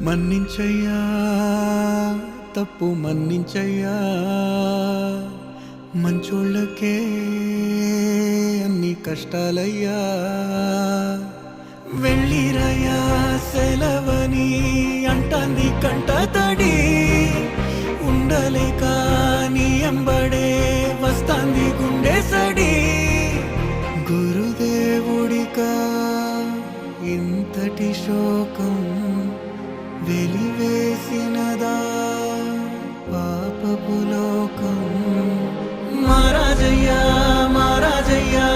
మన్నించయ్యా తప్పు మన్నించయ్యా మంచోళ్ళకే అన్ని కష్టాలయ్యా వెళ్ళిరయ్యా సెలవని అంటాంది కంట తడి ఉండలేక నీ ఎంబడే వస్తాంది గుండె సడి గురుదేవుడికా ఇంతటి శోకం వెలివేసినదా పాపపు లోకం మహారాజయ్యా మహారాజయ్యా